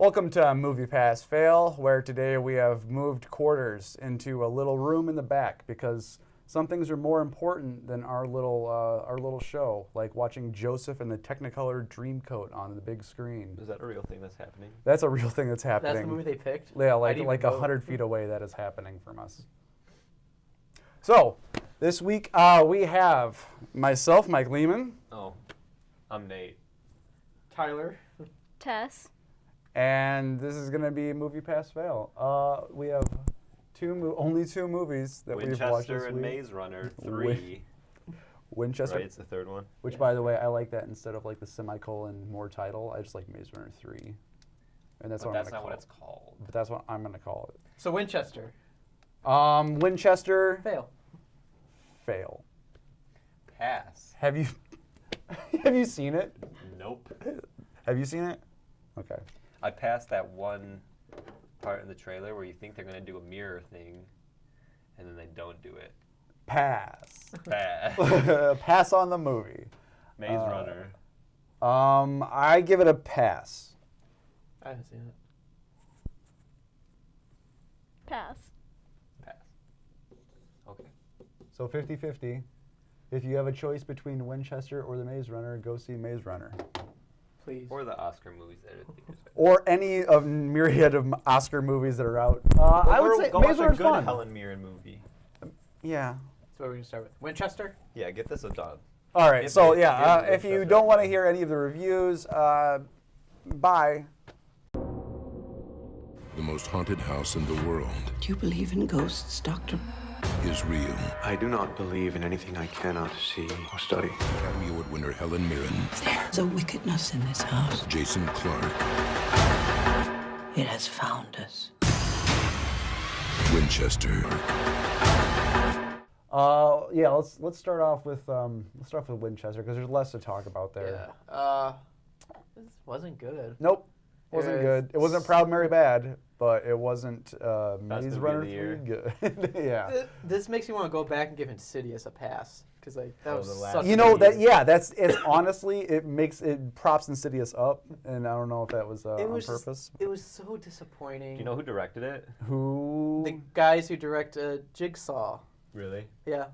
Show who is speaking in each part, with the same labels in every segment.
Speaker 1: Welcome to Movie Pass Fail, where today we have moved quarters into a little room in the back because some things are more important than our little show, like watching Joseph in the Technicolor Dreamcoat on the big screen.
Speaker 2: Is that a real thing that's happening?
Speaker 1: That's a real thing that's happening.
Speaker 3: That's the movie they picked?
Speaker 1: Yeah, like 100 feet away that is happening from us. So, this week we have myself, Mike Lehman.
Speaker 2: Oh, I'm Nate.
Speaker 3: Tyler.
Speaker 4: Tess.
Speaker 1: And this is going to be Movie Pass Fail. We have only two movies that we've watched this
Speaker 2: Winchester
Speaker 1: week.
Speaker 2: and Maze Runner 3.
Speaker 1: Winchester.
Speaker 2: Right, it's the third one.
Speaker 1: Which, by the way, I like that instead of like the semicolon more title. I just like Maze Runner 3. And that's
Speaker 2: But
Speaker 1: what
Speaker 2: that's
Speaker 1: I'm
Speaker 2: not
Speaker 1: going
Speaker 2: what
Speaker 1: to
Speaker 2: it's called.
Speaker 1: But that's what I'm going to call it.
Speaker 3: So Winchester.
Speaker 1: Winchester.
Speaker 3: Fail.
Speaker 2: Pass.
Speaker 1: Have you seen it?
Speaker 2: Nope.
Speaker 1: Have you seen it? Okay.
Speaker 2: I passed that one part in the trailer where you think they're going to do a mirror thing, and then they don't do it.
Speaker 1: Pass.
Speaker 2: Pass.
Speaker 1: Pass on the movie.
Speaker 2: Maze Runner.
Speaker 1: I give it a pass.
Speaker 3: I haven't seen it.
Speaker 4: Pass.
Speaker 2: Pass. Okay.
Speaker 1: So 50-50. If you have a choice between Winchester or the Maze Runner, go see Maze Runner.
Speaker 3: Please.
Speaker 2: Or the Oscar movies that are in theaters.
Speaker 1: Or any of myriad of Oscar movies that are out. I would say
Speaker 2: go
Speaker 1: Maze
Speaker 2: watch a
Speaker 1: Runner's
Speaker 2: good
Speaker 1: fun.
Speaker 2: Helen Mirren movie.
Speaker 1: Yeah.
Speaker 3: So what are we going to start with? Winchester?
Speaker 2: Yeah, get this done.
Speaker 1: All right.
Speaker 2: Give
Speaker 1: So
Speaker 2: it-
Speaker 1: yeah,
Speaker 2: give it
Speaker 1: if you
Speaker 2: Winchester.
Speaker 1: don't want to hear any of the reviews, bye.
Speaker 5: The most haunted house in the world
Speaker 6: Do you believe in ghosts, Doctor?
Speaker 5: is real.
Speaker 7: I do not believe in anything I cannot see or study.
Speaker 5: Academy Award winner Helen Mirren,
Speaker 6: There's a wickedness in this house.
Speaker 5: Jason Clarke,
Speaker 6: It has found us.
Speaker 5: Winchester.
Speaker 1: Yeah. Let's start off with Winchester because there's less to talk about there.
Speaker 3: Yeah. This wasn't good.
Speaker 1: Nope. Wasn't good. It wasn't Proud Mary Bad, but it wasn't Maze
Speaker 2: movie
Speaker 1: Runner
Speaker 2: of the
Speaker 1: 3
Speaker 2: year.
Speaker 1: good. Yeah.
Speaker 3: This makes me want to go back and give Insidious a pass. Because like, that
Speaker 2: Oh,
Speaker 3: was
Speaker 2: the last
Speaker 3: such
Speaker 1: You
Speaker 3: a
Speaker 1: know
Speaker 3: good
Speaker 1: it's honestly it props Insidious up, and I don't know if that was on
Speaker 3: was just-
Speaker 1: purpose.
Speaker 3: It was so disappointing.
Speaker 2: Do you know who directed it?
Speaker 1: Who
Speaker 3: The guys who direct Jigsaw.
Speaker 2: Really?
Speaker 3: Yeah.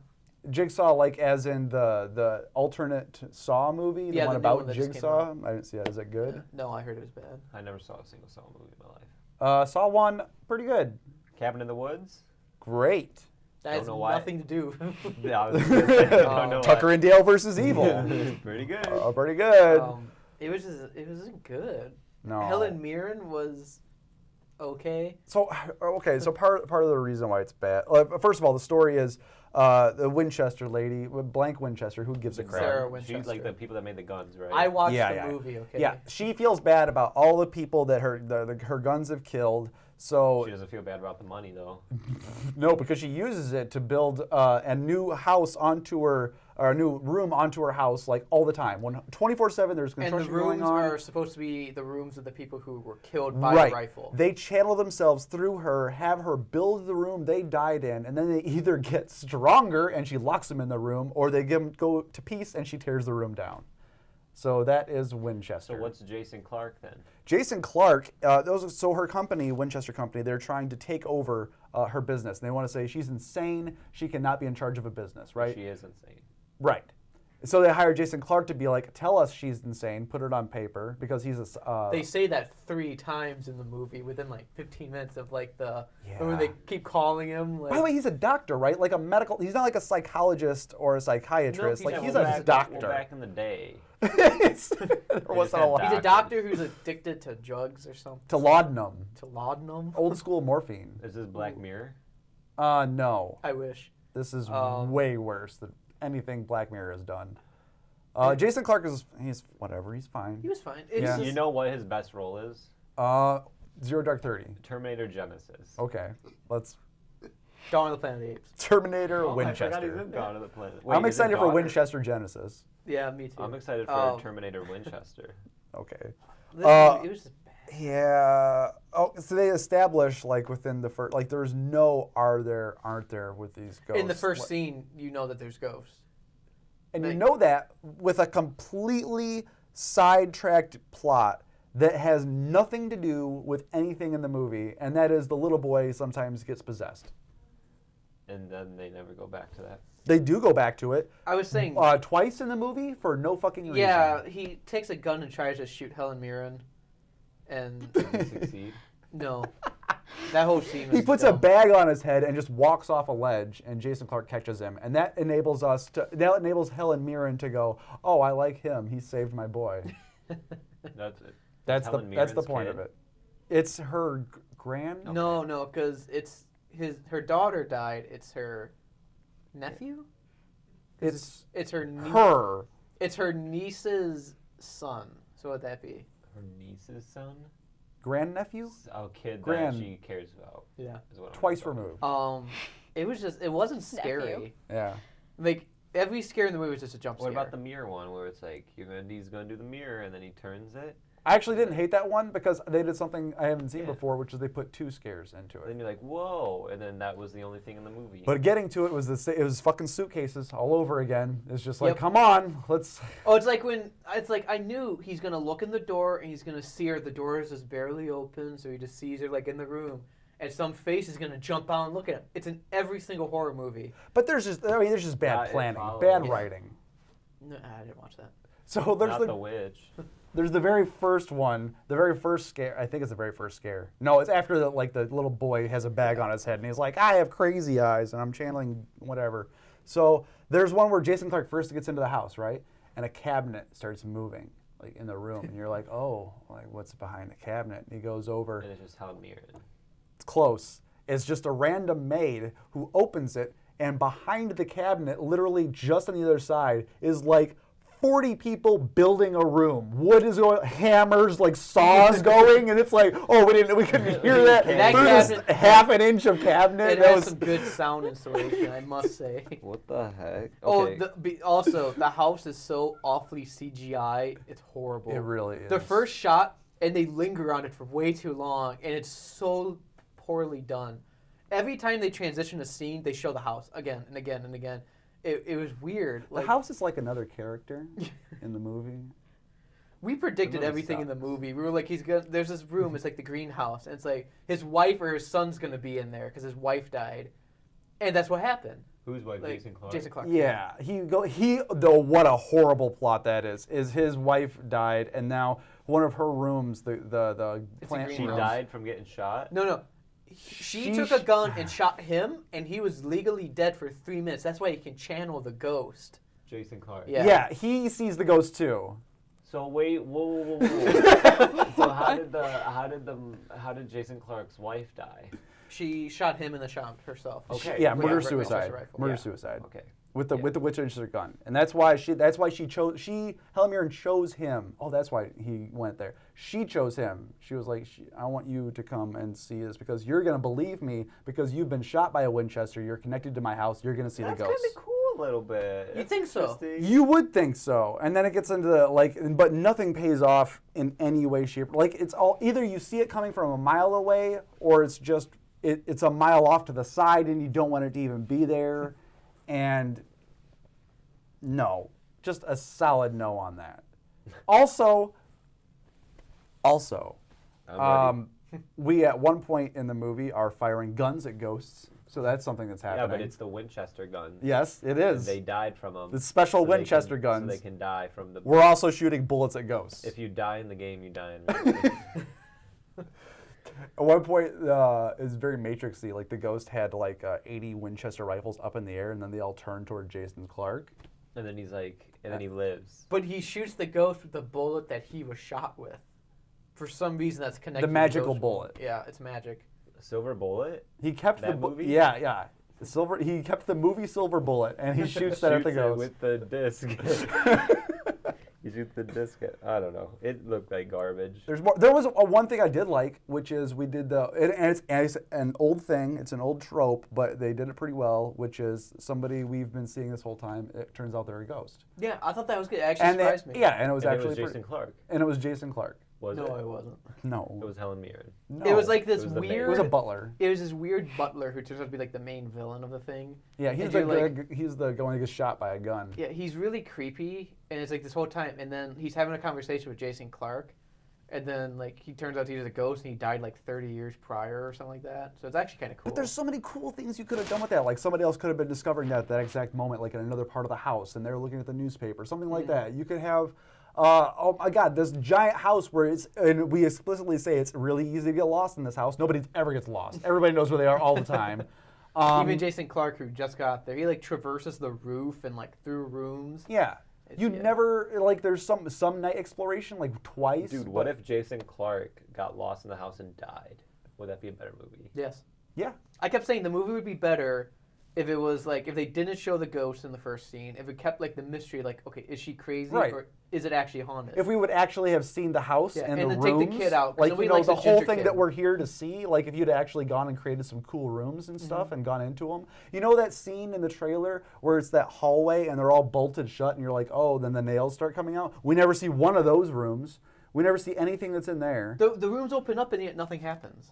Speaker 1: Jigsaw, like as in the alternate Saw movie, the
Speaker 3: Yeah,
Speaker 1: one
Speaker 3: the new
Speaker 1: about
Speaker 3: one that just came
Speaker 1: Jigsaw.
Speaker 3: out.
Speaker 1: I didn't see that. Is it good?
Speaker 3: No, I heard it was bad.
Speaker 2: I never saw a single Saw movie in my life.
Speaker 1: Saw 1, pretty good.
Speaker 2: Cabin in the Woods?
Speaker 1: Great.
Speaker 3: That
Speaker 2: Don't
Speaker 3: has
Speaker 2: know why.
Speaker 3: nothing to do.
Speaker 2: Yeah, I was gonna say, I don't know
Speaker 1: Tucker and Dale versus Evil.
Speaker 2: why. Pretty good.
Speaker 1: Pretty good.
Speaker 3: It wasn't good.
Speaker 1: No.
Speaker 3: Helen Mirren was okay.
Speaker 1: So part of the reason why it's bad. First of all, the story is the Winchester lady, blank Winchester, who gives a crap.
Speaker 3: Sarah
Speaker 2: She's
Speaker 3: Winchester.
Speaker 2: like the people that made the guns, right?
Speaker 3: I watched
Speaker 1: Yeah,
Speaker 3: the movie, okay?
Speaker 1: Yeah, she feels bad about all the people that her guns have killed. So
Speaker 2: She doesn't feel bad about the money, though.
Speaker 1: no, because she uses it to build a new house onto her, or a new room onto her house, like all the time. 24/7, there's
Speaker 3: And
Speaker 1: construction
Speaker 3: the
Speaker 1: going
Speaker 3: rooms
Speaker 1: on.
Speaker 3: are supposed to be the rooms of the people who were killed by
Speaker 1: Right.
Speaker 3: the rifle.
Speaker 1: They channel themselves through her, have her build the room they died in, and then they either get stronger and she locks them in the room, or they go to peace and she tears the room down. So that is Winchester.
Speaker 2: So what's Jason Clarke then?
Speaker 1: Jason Clarke, so her company, Winchester Company, they're trying to take over her business. And they want to say she's insane. She cannot be in charge of a business, right?
Speaker 2: She is insane.
Speaker 1: Right. So they hired Jason Clarke to be like, tell us she's insane, put it on paper, because he's a...
Speaker 3: They say that 3 times in the movie within like 15 minutes of like the when
Speaker 1: Yeah.
Speaker 3: they keep calling him. Like,
Speaker 1: By the way, he's a doctor, right? Like a medical... He's not like a psychologist or a psychiatrist.
Speaker 3: No,
Speaker 1: like
Speaker 3: he's
Speaker 1: he's
Speaker 3: a
Speaker 1: a doctor.
Speaker 2: Well, back in the day.
Speaker 1: There wasn't a lot.
Speaker 3: he's a doctor who's addicted to drugs or something.
Speaker 1: To laudanum.
Speaker 3: To laudanum.
Speaker 1: Old school morphine.
Speaker 2: Is this Black Mirror?
Speaker 1: No.
Speaker 3: I wish.
Speaker 1: This is
Speaker 3: Um,
Speaker 1: way worse than anything Black Mirror has done. Jason Clarke he's whatever, he's fine.
Speaker 3: He was fine. It's
Speaker 1: Yeah.
Speaker 3: just,
Speaker 2: You know what his best role is?
Speaker 1: Zero Dark 30.
Speaker 2: Terminator Genesis.
Speaker 1: Okay, let's
Speaker 3: Dawn of the Planet of the Apes.
Speaker 1: Terminator
Speaker 2: Oh, I forgot he's
Speaker 1: Winchester.
Speaker 2: in Dawn of the Planet.
Speaker 1: I'm
Speaker 2: Wait, is it
Speaker 1: excited for
Speaker 2: Dawn or-
Speaker 1: Winchester Genesis.
Speaker 3: Yeah, me too.
Speaker 2: I'm excited for
Speaker 3: Um,
Speaker 2: Terminator Winchester.
Speaker 1: Okay.
Speaker 3: This
Speaker 1: Uh,
Speaker 3: movie, it was just bad.
Speaker 1: Yeah. Oh, so they establish like within the first, like there's no are there, aren't there with these ghosts.
Speaker 3: In the first
Speaker 1: Like-
Speaker 3: scene, you know that there's ghosts.
Speaker 1: And you
Speaker 3: Like-
Speaker 1: know that with a completely sidetracked plot that has nothing to do with anything in the movie, and that is the little boy sometimes gets possessed.
Speaker 2: And then they never go back to that.
Speaker 1: They do go back to it
Speaker 3: I was saying,
Speaker 1: twice in the movie for no fucking reason.
Speaker 3: yeah, he takes a gun and tries to shoot Helen Mirren, and
Speaker 2: Did they succeed?
Speaker 3: no, that whole scene. Was
Speaker 1: He puts a
Speaker 3: dumb.
Speaker 1: bag on his head and just walks off a ledge, and Jason Clarke catches him, and that enables Helen Mirren to go, "Oh, I like him. He saved my boy."
Speaker 2: That's it.
Speaker 1: That's
Speaker 2: Helen
Speaker 1: the
Speaker 2: Mirren's
Speaker 1: point
Speaker 2: kid?
Speaker 1: of it. It's her grand.
Speaker 3: No, because it's her daughter died. It's her nephew. 'Cause it's her
Speaker 1: Her.
Speaker 3: It's her niece's son. So what would that be?
Speaker 2: Her niece's son?
Speaker 1: Grandnephew?
Speaker 2: A kid
Speaker 1: Grand-
Speaker 2: that she cares about.
Speaker 3: Yeah.
Speaker 2: Is what I'm
Speaker 1: Twice
Speaker 2: talking
Speaker 1: removed.
Speaker 3: It wasn't scary.
Speaker 4: Nephew.
Speaker 1: Yeah.
Speaker 3: Like every scare in the movie was just a jump
Speaker 2: What
Speaker 3: scare.
Speaker 2: about the mirror one, where it's like he's gonna do the mirror and then he turns it,
Speaker 1: I actually didn't hate that one because they did something I haven't seen
Speaker 2: Yeah.
Speaker 1: before, which is they put 2 scares into
Speaker 2: and then
Speaker 1: it.
Speaker 2: you're like, whoa, and then that was the only thing in the movie.
Speaker 1: But getting to it was it was fucking suitcases all over again. It's just like,
Speaker 3: Yep.
Speaker 1: come on, let's.
Speaker 3: Oh, it's like I knew he's gonna look in the door and he's gonna see her. The door is just barely open, so he just sees her like in the room, and some face is gonna jump out and look at him. It's in every single horror movie.
Speaker 1: But there's just bad
Speaker 2: It
Speaker 1: planning,
Speaker 2: follows.
Speaker 1: bad
Speaker 2: Yeah.
Speaker 1: writing.
Speaker 3: No, I didn't watch that.
Speaker 1: So there's
Speaker 2: Not the witch.
Speaker 1: There's the very first one, the very first scare. I think it's the very first scare. No, it's after the little boy has a bag on his head and he's like, I have crazy eyes and I'm channeling whatever. So there's one where Jason Clarke first gets into the house, right? And a cabinet starts moving like in the room and you're like, oh, like what's behind the cabinet? And he goes over.
Speaker 2: And it's just Helen Mirren.
Speaker 1: It's close. It's just a random maid who opens it, and behind the cabinet, literally just on the other side, is like 40 people building a room. Wood is going, hammers, like saws going, and it's like, oh, we couldn't hear that.
Speaker 3: That
Speaker 1: Through this
Speaker 3: cabinet-
Speaker 1: half an inch of cabinet.
Speaker 3: It
Speaker 1: that
Speaker 3: has
Speaker 1: was
Speaker 3: some good sound installation, I must say.
Speaker 2: What the heck?
Speaker 3: Oh,
Speaker 2: Okay.
Speaker 3: also the house is so awfully CGI. It's horrible.
Speaker 1: It really is.
Speaker 3: The first shot, and they linger on it for way too long, and it's so poorly done. Every time they transition a scene, they show the house again and again and again. It was weird.
Speaker 1: The house is like another character in the movie.
Speaker 3: We predicted
Speaker 2: movie
Speaker 3: everything in the
Speaker 2: sucks.
Speaker 3: movie. We were like, there's this room. It's like the greenhouse, and it's like his wife or his son's gonna be in there because his wife died, and that's what happened.
Speaker 2: Who's wife?
Speaker 3: Like,
Speaker 2: Jason Clarke.
Speaker 3: Jason Clarke.
Speaker 1: Yeah, though what a horrible plot that is his wife died, and now one of her rooms, the
Speaker 3: It's a
Speaker 1: plant
Speaker 3: green
Speaker 2: She
Speaker 1: rooms-
Speaker 2: died from getting shot.
Speaker 3: No. She
Speaker 1: She
Speaker 3: took a gun and shot him, and he was legally dead for 3 minutes. That's why he can channel the ghost.
Speaker 2: Jason Clarke.
Speaker 3: Yeah.
Speaker 1: Yeah, he sees the ghost too.
Speaker 2: So wait, whoa. So how did Jason Clarke's wife die?
Speaker 3: She shot him in the shop herself.
Speaker 2: Okay.
Speaker 1: Yeah,
Speaker 3: With
Speaker 1: murder
Speaker 3: a Winchester
Speaker 1: suicide.
Speaker 3: rifle.
Speaker 1: Murder
Speaker 3: Yeah.
Speaker 1: suicide.
Speaker 2: Okay.
Speaker 1: With the Winchester gun, and that's why she Helen Mirren chose him. Oh, that's why he went there. She chose him. She was like, I want you to come and see this because you're gonna believe me because you've been shot by a Winchester. You're connected to my house. You're gonna see
Speaker 2: That's
Speaker 1: the
Speaker 2: kind
Speaker 1: ghost.
Speaker 2: of cool a little bit.
Speaker 3: You
Speaker 2: That's
Speaker 3: think so?
Speaker 2: interesting.
Speaker 1: You would think so, and then it gets into the but nothing pays off in any way, shape. Like it's all either you see it coming from a mile away, or it's just it's a mile off to the side, and you don't want it to even be there, and no, just a solid no on that. Also,
Speaker 2: I'm ready.
Speaker 1: we at one point in the movie are firing guns at ghosts, so that's something that's happening.
Speaker 2: Yeah, but it's the Winchester gun.
Speaker 1: yes, it
Speaker 2: And
Speaker 1: is.
Speaker 2: they died from them.
Speaker 1: The special
Speaker 2: so they
Speaker 1: Winchester
Speaker 2: can-
Speaker 1: guns.
Speaker 2: So they can die from the.
Speaker 1: We're also shooting bullets at ghosts.
Speaker 2: If you die in the game, you die in real life.
Speaker 1: At one point, it's very Matrixy. Like the ghost had like 80 Winchester rifles up in the air, and then they all turned toward Jason Clarke.
Speaker 2: And then he's like, and then he lives.
Speaker 3: But he shoots the ghost with the bullet that he was shot with. For some reason, that's connected.
Speaker 1: The
Speaker 3: to
Speaker 1: magical
Speaker 3: ghost
Speaker 1: bullet.
Speaker 3: Yeah, it's magic.
Speaker 2: A silver bullet.
Speaker 1: He kept
Speaker 2: That
Speaker 1: the
Speaker 2: movie?
Speaker 1: yeah. The silver. He kept the movie Silver Bullet, and he shoots that at the
Speaker 2: Shoots it
Speaker 1: ghost.
Speaker 2: with the disc. You shoot the disc. I don't know. It looked like garbage.
Speaker 1: There's more. There was one thing I did like, which is we did and it's an old thing. It's an old trope, but they did it pretty well. Which is somebody we've been seeing this whole time. It turns out they're a ghost.
Speaker 3: Yeah, I thought that was good. It actually
Speaker 1: And
Speaker 3: surprised me.
Speaker 1: yeah, and it was
Speaker 2: And
Speaker 1: actually
Speaker 2: it was
Speaker 1: pretty-
Speaker 2: Jason Clarke.
Speaker 1: and it was Jason Clarke.
Speaker 2: Was
Speaker 3: No,
Speaker 2: it?
Speaker 3: it wasn't.
Speaker 1: No,
Speaker 2: It was Helen Mirren.
Speaker 1: no.
Speaker 3: It was like this
Speaker 2: It was the maid.
Speaker 1: it
Speaker 3: weird.
Speaker 1: was a butler.
Speaker 3: It was this weird butler who turns out to be like the main villain of the thing.
Speaker 1: Yeah, he's
Speaker 3: And
Speaker 1: the
Speaker 3: you're like-
Speaker 1: he's the going to get shot by a gun.
Speaker 3: Yeah, he's really creepy, and it's like this whole time, and then he's having a conversation with Jason Clarke, and then like he turns out he's a ghost and he died like 30 years prior or something like that. So it's actually kind of cool.
Speaker 1: But there's so many cool things you could have done with that. Like somebody else could have been discovering that at that exact moment, like in another part of the house, and they're looking at the newspaper, something like that. You could have, oh my God, this giant house where it's, and we explicitly say it's really easy to get lost in this house. Nobody ever gets lost. Everybody knows where they are all the time.
Speaker 3: Even Jason Clarke, who just got there, he like traverses the roof and like through rooms.
Speaker 1: Yeah. You
Speaker 3: yeah.
Speaker 1: never, like, there's some night exploration, like twice.
Speaker 2: Dude, what if Jason Clarke got lost in the house and died? Would that be a better movie?
Speaker 3: Yes.
Speaker 1: Yeah.
Speaker 3: I kept saying the movie would be better if it was like, if they didn't show the ghost in the first scene, if it kept like the mystery, like, okay, is she crazy
Speaker 1: Right.
Speaker 3: or is it actually haunted?
Speaker 1: If we would actually have seen the house
Speaker 3: Yeah,
Speaker 1: and
Speaker 3: and
Speaker 1: the
Speaker 3: then take
Speaker 1: rooms,
Speaker 3: the kid out, 'cause
Speaker 1: like,
Speaker 3: nobody
Speaker 1: you know,
Speaker 3: likes
Speaker 1: the
Speaker 3: a
Speaker 1: whole
Speaker 3: ginger
Speaker 1: thing
Speaker 3: kid.
Speaker 1: that we're here to see, like if you'd actually gone and created some cool rooms and stuff and gone into them. You know that scene in the trailer where it's that hallway and they're all bolted shut and you're like, oh, then the nails start coming out? We never see one of those rooms. We never see anything that's in there.
Speaker 3: The rooms open up and yet nothing happens.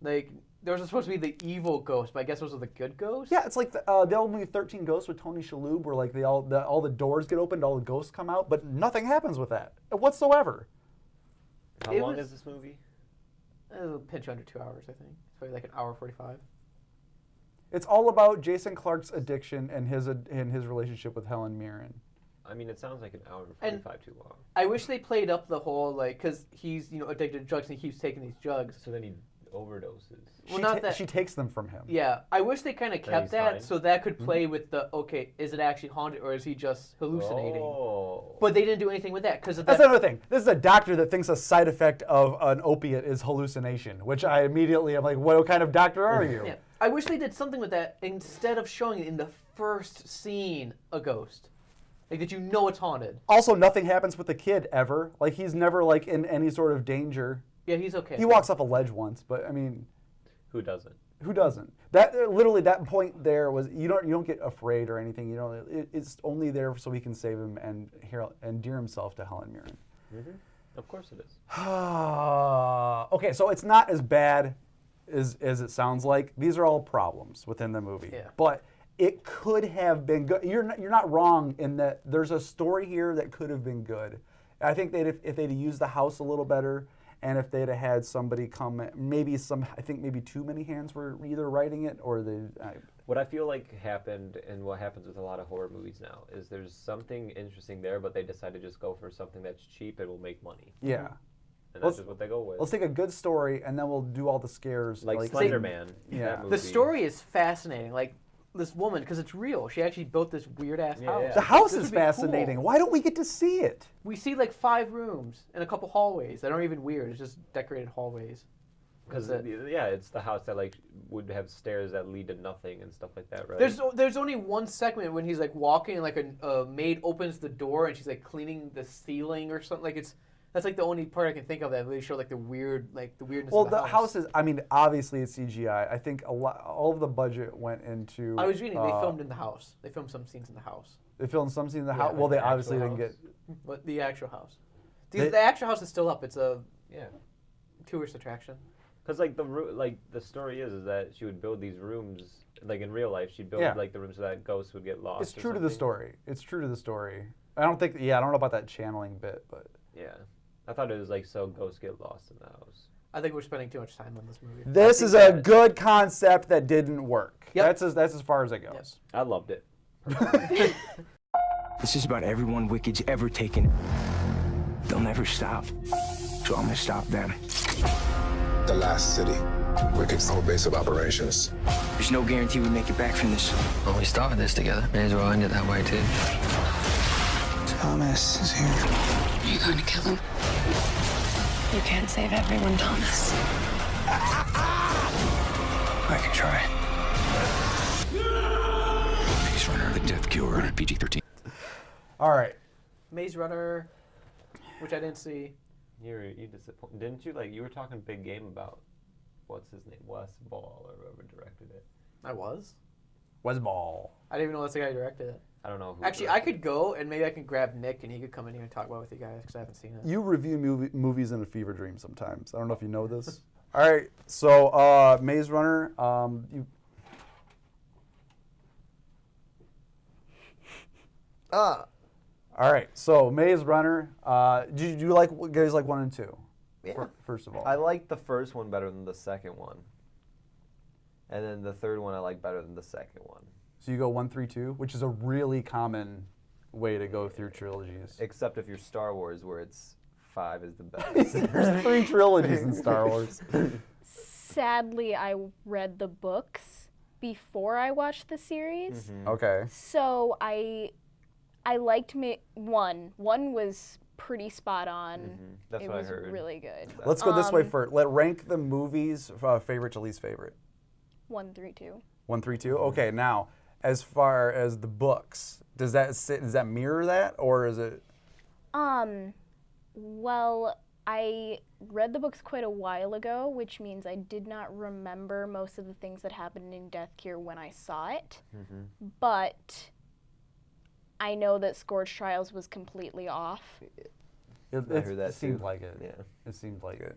Speaker 3: Like, there was supposed to be the evil ghost, but I guess those are the good ghosts?
Speaker 1: Yeah, it's like the old movie 13 Ghosts with Tony Shalhoub, where like all the doors get opened, all the ghosts come out, but nothing happens with that whatsoever.
Speaker 2: How
Speaker 3: It
Speaker 2: long
Speaker 3: was-
Speaker 2: is this movie?
Speaker 3: It'll pinch under 2 hours, I think. It's probably like an hour 45.
Speaker 1: It's all about Jason Clarke's addiction and his relationship with Helen Mirren.
Speaker 2: I mean, it sounds like an hour
Speaker 3: And-
Speaker 2: and 45 too long.
Speaker 3: I wish they played up the whole, like, because he's, addicted to drugs and he keeps taking these drugs.
Speaker 2: So then he overdoses.
Speaker 3: Well, not that.
Speaker 1: She takes them from him.
Speaker 3: Yeah, I wish they kind of kept
Speaker 2: he's
Speaker 3: that
Speaker 2: fine.
Speaker 3: so that could play with the, okay, is it actually haunted or is he just hallucinating?
Speaker 2: Oh.
Speaker 3: But they didn't do anything with that because of
Speaker 1: That's
Speaker 3: that.
Speaker 1: another thing. This is a doctor that thinks a side effect of an opiate is hallucination, which I immediately am like, what kind of doctor are you?
Speaker 3: Yeah. I wish they did something with that instead of showing it in the first scene a ghost. Like that it's haunted.
Speaker 1: Also, nothing happens with the kid ever. Like he's never like in any sort of danger.
Speaker 3: Yeah, he's okay.
Speaker 1: He walks off a ledge once, but I mean,
Speaker 2: Who doesn't?
Speaker 1: who doesn't? That literally that point there was you don't get afraid or anything. It's only there so he can save him and endear himself to Helen Mirren.
Speaker 2: Of course it is.
Speaker 1: Okay, so it's not as bad as it sounds like. These are all problems within the movie.
Speaker 3: Yeah.
Speaker 1: But it could have been good. You're not wrong in that there's a story here that could have been good. I think if they'd used the house a little better, and if they'd have had somebody come, I think maybe too many hands were either writing it or they.
Speaker 2: What I feel like happened, and what happens with a lot of horror movies now, is there's something interesting there, but they decide to just go for something that's cheap and will make money.
Speaker 1: Yeah.
Speaker 2: And that's just what they go with.
Speaker 1: Let's take a good story and then we'll do all the scares.
Speaker 2: like Slender Man.
Speaker 1: Yeah.
Speaker 2: that
Speaker 3: The
Speaker 2: movie.
Speaker 3: story is fascinating. Like this woman, because it's real. She actually built this weird ass
Speaker 2: Yeah,
Speaker 3: house.
Speaker 2: yeah.
Speaker 1: The house
Speaker 3: This
Speaker 1: is
Speaker 3: would be cool.
Speaker 1: fascinating. Why don't we get to see it?
Speaker 3: We see like 5 rooms and a couple hallways that aren't even weird. It's just decorated hallways.
Speaker 2: Because
Speaker 3: That's it.
Speaker 2: yeah, it's the house that like would have stairs that lead to nothing and stuff like that, right?
Speaker 3: There's only one segment when he's like walking and like a maid opens the door and she's like cleaning the ceiling or something. Like that's like the only part I can think of that really showed like the weirdness.
Speaker 1: Well,
Speaker 3: of the
Speaker 1: house is. I mean, obviously it's CGI. I think all of the budget went into.
Speaker 3: I was reading they filmed in the house. They filmed some scenes in the house,
Speaker 1: They filmed some scenes in the
Speaker 3: Yeah,
Speaker 1: house.
Speaker 3: like
Speaker 1: Well, they
Speaker 2: the
Speaker 1: obviously
Speaker 2: actual
Speaker 1: didn't get.
Speaker 3: but the actual house.
Speaker 1: They-
Speaker 3: The actual house is still up. It's a
Speaker 2: yeah.
Speaker 3: tourist attraction.
Speaker 2: Because like the story is that she would build these rooms like in real life. She'd build
Speaker 1: Yeah.
Speaker 2: like the rooms so that ghosts would get lost.
Speaker 1: It's
Speaker 2: or
Speaker 1: true to the
Speaker 2: something.
Speaker 1: story. It's true to the story. I don't think. Yeah, I don't know about that channeling bit, but.
Speaker 2: Yeah, I thought it was like so ghosts get lost in the house.
Speaker 3: I think we're spending too much time on this movie.
Speaker 1: This
Speaker 2: think
Speaker 1: is a
Speaker 2: that-
Speaker 1: good concept that didn't work.
Speaker 3: Yep.
Speaker 1: That's as far as it goes.
Speaker 3: Yep.
Speaker 2: I loved it.
Speaker 8: This is about everyone Wicked's ever taken. They'll never stop. So I'm gonna stop them.
Speaker 9: The last city. Wicked's home base of operations.
Speaker 8: There's no guarantee we make it back from this.
Speaker 10: Well, we started this together. May as well end it that way, too.
Speaker 8: Thomas is here.
Speaker 6: You're going to kill him. You can't save everyone, Thomas.
Speaker 8: I can try.
Speaker 5: Maze Runner, The Death Cure, PG-13.
Speaker 1: All right.
Speaker 3: Maze Runner, which I didn't see.
Speaker 2: You disappointed, didn't you? Like you were talking big game about what's his name, Wes Ball or whoever directed it.
Speaker 3: I was.
Speaker 1: Was ball.
Speaker 3: I didn't even know that's the guy who directed it.
Speaker 2: I don't know who.
Speaker 3: Actually, I could go and maybe I can grab Nick and he could come in here and talk about it with you guys because I haven't seen it.
Speaker 1: You review movies in a fever dream sometimes. I don't know if you know this. All right. So Maze Runner. All right. So Maze Runner. Do you guys like 1 and 2? First of all,
Speaker 2: I like the first one better than the second one. And then the third one I like better than the second one.
Speaker 1: so you go 1, 3, 2, which is a really common way to go through trilogies.
Speaker 2: Except if you're Star Wars, where it's 5 is the best.
Speaker 1: There's 3 trilogies in Star Wars.
Speaker 4: Sadly, I read the books before I watched the series.
Speaker 1: Okay.
Speaker 4: So I liked one. One was pretty spot on.
Speaker 2: That's
Speaker 4: it
Speaker 2: what I
Speaker 4: was
Speaker 2: heard.
Speaker 4: really good.
Speaker 1: Let's go this way first. Let rank the movies favorite to least favorite.
Speaker 4: 1, 3, 2.
Speaker 1: 1, 3, 2. Okay. Now, as far as the books, does that mirror that, or is it?
Speaker 4: Well, I read the books quite a while ago, which means I did not remember most of the things that happened in Death Cure when I saw it. But I know that Scourge Trials was completely off.
Speaker 2: I heard that
Speaker 1: seemed
Speaker 2: too.
Speaker 1: like it.
Speaker 2: Yeah.
Speaker 1: It seemed like it.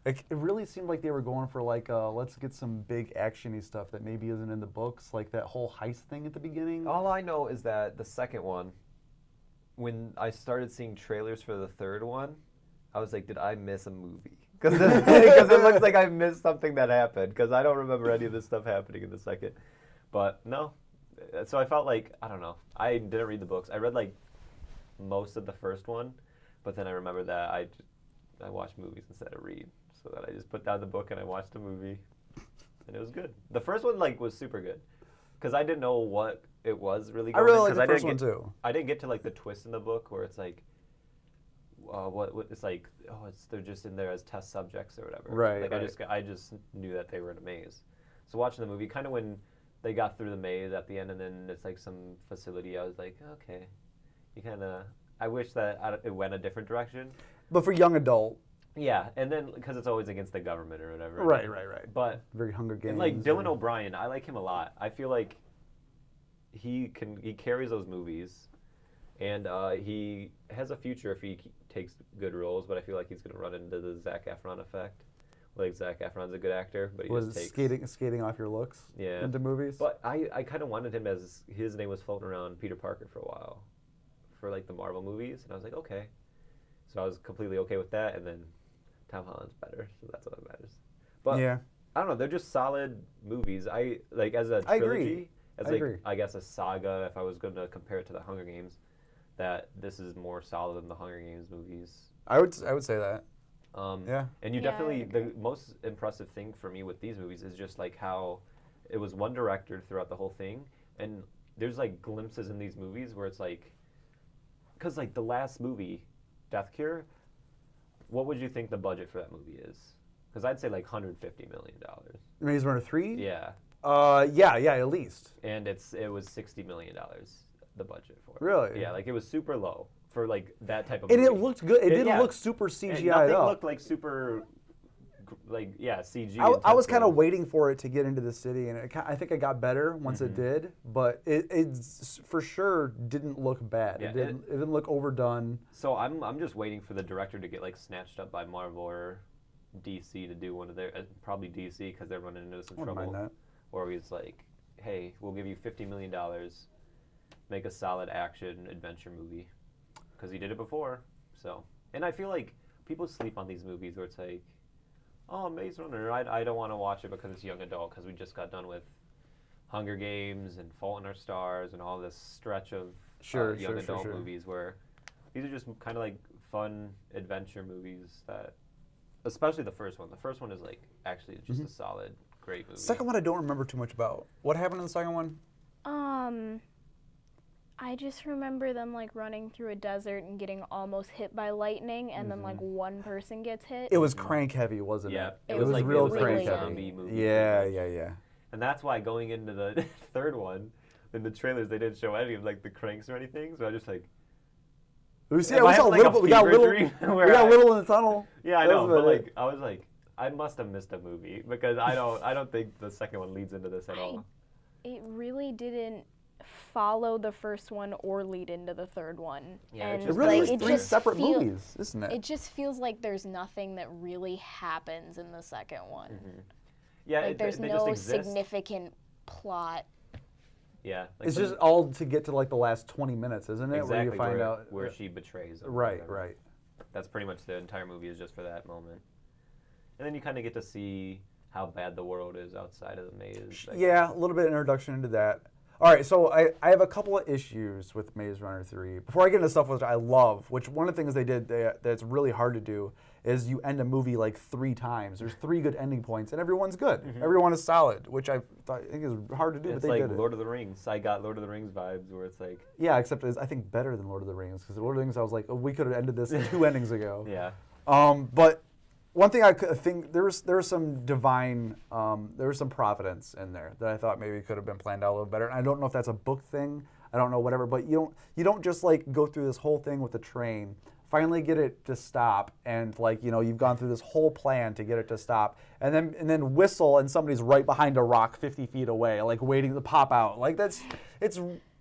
Speaker 1: It really seemed like they were going for like, let's get some big actiony stuff that maybe isn't in the books, like that whole heist thing at the beginning.
Speaker 2: All I know is that the second one, when I started seeing trailers for the third one, I was like, did I miss a movie? Because it looks like I missed something that happened, because I don't remember any of this stuff happening in the second. But no. So I felt like, I don't know. I didn't read the books. I read like most of the first one, but then I remember that I watched movies instead of read. So that I just put down the book and I watched the movie, and it was good. The first one like was super good, because I didn't know what it was really.
Speaker 1: I really
Speaker 2: in,
Speaker 1: like the
Speaker 2: 'cause
Speaker 1: first one too.
Speaker 2: I didn't get to like the twist in the book where it's like, what it's like. Oh, they're just in there as test subjects or whatever.
Speaker 1: Right.
Speaker 2: Like
Speaker 1: right.
Speaker 2: I just knew that they were in a maze. So watching the movie, kind of when they got through the maze at the end, and then it's like some facility, I was like, okay, you kind of. I wish that it went a different direction.
Speaker 1: But for young adult.
Speaker 2: Yeah, and then because it's always against the government or whatever.
Speaker 1: Right.
Speaker 2: But
Speaker 1: Very Hunger Games.
Speaker 2: and like Dylan O'Brien, I like him a lot. I feel like he carries those movies, and he has a future if he takes good roles. But I feel like he's gonna run into the Zac Efron effect. Like Zac Efron's a good actor, but he
Speaker 1: was
Speaker 2: just takes
Speaker 1: skating off your looks
Speaker 2: yeah.
Speaker 1: into movies.
Speaker 2: But I kind of wanted him as his name was floating around Peter Parker for a while, for like the Marvel movies, and I was like, okay. So I was completely okay with that, and then Tom Holland's better, so that's what matters. But
Speaker 1: yeah.
Speaker 2: I don't know, they're just solid movies. I like as a
Speaker 1: I
Speaker 2: trilogy,
Speaker 1: agree.
Speaker 2: as
Speaker 1: I
Speaker 2: like
Speaker 1: agree.
Speaker 2: I guess a saga. If I was going to compare it to the Hunger Games, that this is more solid than the Hunger Games movies.
Speaker 1: I would say that. Yeah.
Speaker 2: And you
Speaker 4: Yeah, I
Speaker 2: definitely
Speaker 4: would
Speaker 2: the most impressive thing for me with these movies is just like how it was one director throughout the whole thing, and there's like glimpses in these movies where it's like, because like the last movie, Death Cure. What would you think the budget for that movie is? Because I'd say like $150 million.
Speaker 1: Maze Runner 3?
Speaker 2: Yeah.
Speaker 1: Yeah, at least.
Speaker 2: And it was $60 million, the budget for it.
Speaker 1: Really?
Speaker 2: Yeah, like it was super low for like that type of
Speaker 1: And
Speaker 2: movie.
Speaker 1: it looked good. It didn't
Speaker 2: yeah.
Speaker 1: look super
Speaker 2: And
Speaker 1: CGI'd
Speaker 2: nothing
Speaker 1: up.
Speaker 2: looked like super, CG.
Speaker 1: I was kind of
Speaker 2: intensive.
Speaker 1: waiting for it to get into the city, and I think it got better once it did. But it for sure didn't look bad.
Speaker 2: Yeah,
Speaker 1: it didn't look overdone.
Speaker 2: So I'm just waiting for the director to get like snatched up by Marvel or DC to do one of their probably DC because they're running into some
Speaker 1: Wouldn't
Speaker 2: trouble.
Speaker 1: mind that.
Speaker 2: Or he's like, hey, we'll give you $50 million, make a solid action adventure movie, because he did it before. So, and I feel like people sleep on these movies where it's like, oh, Maze Runner, I don't want to watch it because it's young adult, because we just got done with Hunger Games and Fault in Our Stars and all this stretch of young adult movies where these are just kind of like fun adventure movies that, especially the first one. The first one is like actually just a solid, great movie.
Speaker 1: Second one I don't remember too much about. What happened in the second one?
Speaker 4: I just remember them like running through a desert and getting almost hit by lightning, and then like one person gets hit.
Speaker 1: It was crank heavy, wasn't
Speaker 2: Yeah,
Speaker 1: it?
Speaker 2: it was like
Speaker 1: real
Speaker 2: it was like
Speaker 1: crank
Speaker 2: a
Speaker 1: heavy.
Speaker 2: zombie movie.
Speaker 1: Yeah.
Speaker 2: And that's why going into the third one, in the trailers they didn't show any of like the cranks or anything. So I just like,
Speaker 1: We see,
Speaker 2: Am
Speaker 1: we
Speaker 2: I
Speaker 1: saw
Speaker 2: having, like, a
Speaker 1: little, we got
Speaker 2: fever
Speaker 1: little,
Speaker 2: dream
Speaker 1: we
Speaker 2: where
Speaker 1: got
Speaker 2: I-
Speaker 1: little in the tunnel.
Speaker 2: yeah, I
Speaker 1: That
Speaker 2: know,
Speaker 1: was
Speaker 2: but
Speaker 1: about it.
Speaker 2: like I was like, I must have missed a movie because I don't think the second one leads into this at all.
Speaker 4: It really didn't follow the first one or lead into the third one.
Speaker 2: Yeah,
Speaker 4: and
Speaker 1: It really
Speaker 4: like,
Speaker 1: is three
Speaker 4: just
Speaker 1: separate
Speaker 4: feel-
Speaker 1: movies, isn't it?
Speaker 4: It just feels like there's nothing that really happens in the second one.
Speaker 2: Yeah,
Speaker 4: Like there's
Speaker 2: they just
Speaker 4: no
Speaker 2: exist.
Speaker 4: significant plot.
Speaker 2: Yeah, like
Speaker 1: It's
Speaker 2: the-
Speaker 1: just all to get to like the last 20 minutes, isn't it?
Speaker 2: exactly
Speaker 1: where you find out
Speaker 2: where she betrays him. or
Speaker 1: Right,
Speaker 2: whatever.
Speaker 1: right.
Speaker 2: That's pretty much the entire movie is just for that moment. And then you kind of get to see how bad the world is outside of the maze.
Speaker 1: Yeah, a little bit of introduction into that. All right, so I have a couple of issues with Maze Runner 3. Before I get into stuff which I love, which one of the things they did that's really hard to do is you end a movie like 3 times. There's 3 good ending points, and everyone's good. Everyone is solid, which I think is hard to do,
Speaker 2: It's
Speaker 1: but they
Speaker 2: like
Speaker 1: did it.
Speaker 2: Lord of the Rings. I got Lord of the Rings vibes where it's like...
Speaker 1: Yeah, except it's, I think, better than Lord of the Rings, because Lord of the Rings, I was like, oh, we could have ended this 2 endings ago.
Speaker 2: Yeah.
Speaker 1: But one thing I think there's some divine, there was some providence in there that I thought maybe could have been planned out a little better. And I don't know if that's a book thing. I don't know, whatever. But you don't just like go through this whole thing with the train, finally get it to stop, and like you've gone through this whole plan to get it to stop, and then whistle, and somebody's right behind a rock 50 feet away, like waiting to pop out. Like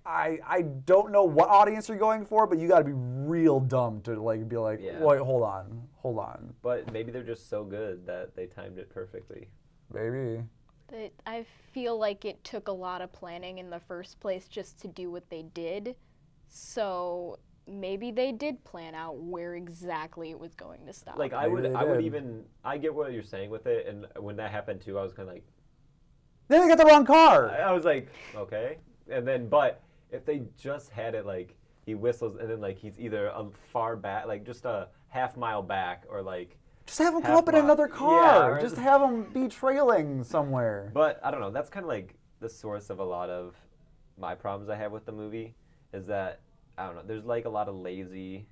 Speaker 1: I don't know what audience you're going for, but you got to be real dumb to like be like, wait, hold on.
Speaker 2: But maybe they're just so good that they timed it perfectly.
Speaker 1: Maybe.
Speaker 4: I feel like it took a lot of planning in the first place just to do what they did. So maybe they did plan out where exactly it was going to stop.
Speaker 2: Like I get what you're saying with it, and when that happened too, I was kind of like,
Speaker 1: then they got the wrong car.
Speaker 2: I was like, okay, and then but if they just had it like he whistles and then like he's either far back, like just a half-mile back, or like
Speaker 1: just have him come up in another car. Just have him be trailing somewhere.
Speaker 2: But I don't know. That's kind of like the source of a lot of my problems I have with the movie is that I don't know. There's like a lot of lazy